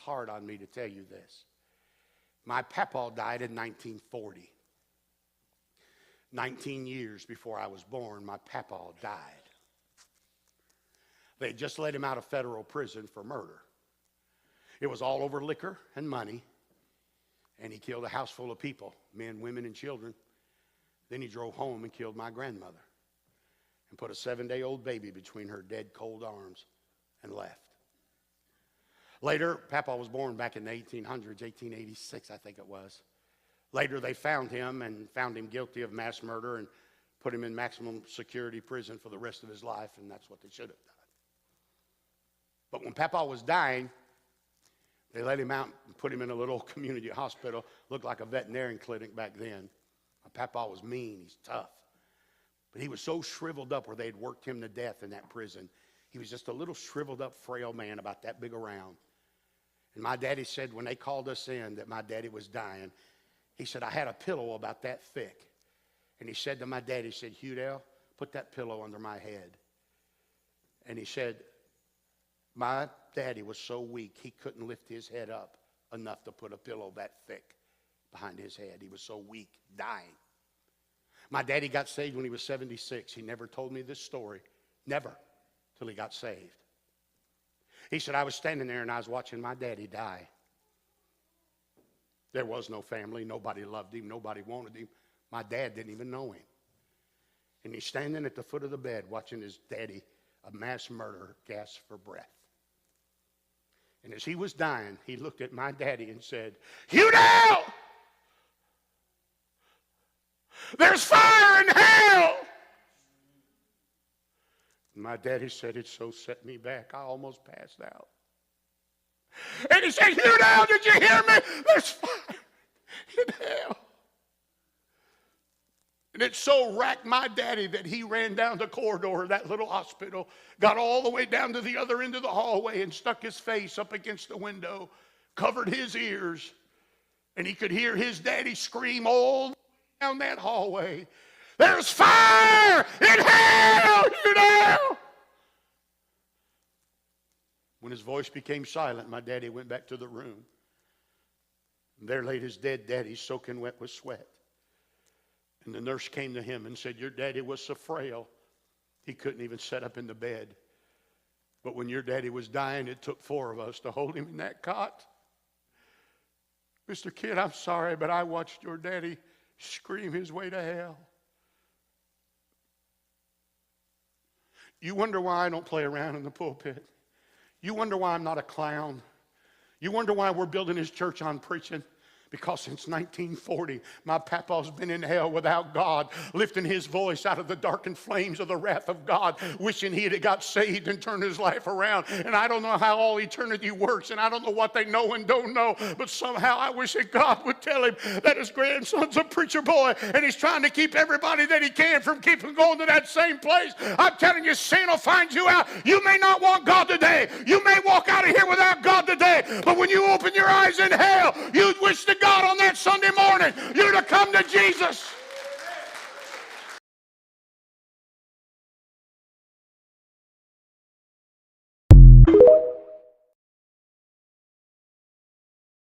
hard on me to tell you this. My papaw died in 1940. 19 years before I was born, my papaw died. They had just let him out of federal prison for murder. It was all over liquor and money, and he killed a house full of people, men, women, and children. Then he drove home and killed my grandmother and put a 7-day-old baby between her dead, cold arms and left. Later, Papa was born back in the 1800s, 1886, I think it was. Later, they found him guilty of mass murder and put him in maximum security prison for the rest of his life, and that's what they should have done. But when Papa was dying, they let him out and put him in a little community hospital. Looked like a veterinarian clinic back then. My Papa was mean, he's tough. But he was so shriveled up where they had worked him to death in that prison. He was just a little shriveled up, frail man about that big around. And my daddy said when they called us in that my daddy was dying, he said, I had a pillow about that thick. And he said to my daddy, he said, Hudell, put that pillow under my head. And he said, my daddy was so weak, he couldn't lift his head up enough to put a pillow that thick behind his head. He was so weak, dying. My daddy got saved when he was 76. He never told me this story, never, till he got saved. He said, I was standing there and I was watching my daddy die. There was no family. Nobody loved him. Nobody wanted him. My dad didn't even know him. And he's standing at the foot of the bed watching his daddy, a mass murderer, gasp for breath. And as he was dying, he looked at my daddy and said, Hudell! There's fire in hell! My daddy said, it so set me back, I almost passed out. And he said, Hudell, did you hear me? There's fire in hell. And it so racked my daddy that he ran down the corridor of that little hospital, got all the way down to the other end of the hallway and stuck his face up against the window, covered his ears, and he could hear his daddy scream all down that hallway, there's fire in hell, you know. When his voice became silent, my daddy went back to the room. And there laid his dead daddy soaking wet with sweat. And the nurse came to him and said, your daddy was so frail, he couldn't even sit up in the bed. But when your daddy was dying, it took 4 of us to hold him in that cot. Mr. Kidd, I'm sorry, but I watched your daddy scream his way to hell. You wonder why I don't play around in the pulpit. You wonder why I'm not a clown. You wonder why we're building his church on preaching. Because since 1940, my papa's been in hell without God, lifting his voice out of the darkened flames of the wrath of God, wishing he had got saved and turned his life around. And I don't know how all eternity works, and I don't know what they know and don't know, but somehow I wish that God would tell him that his grandson's a preacher boy, and he's trying to keep everybody that he can from keeping going to that same place. I'm telling you, sin will find you out. You may not want God today. You may walk out of here without God today, but when you open your eyes in hell, you'd wish to God on that Sunday morning, you're to come to Jesus.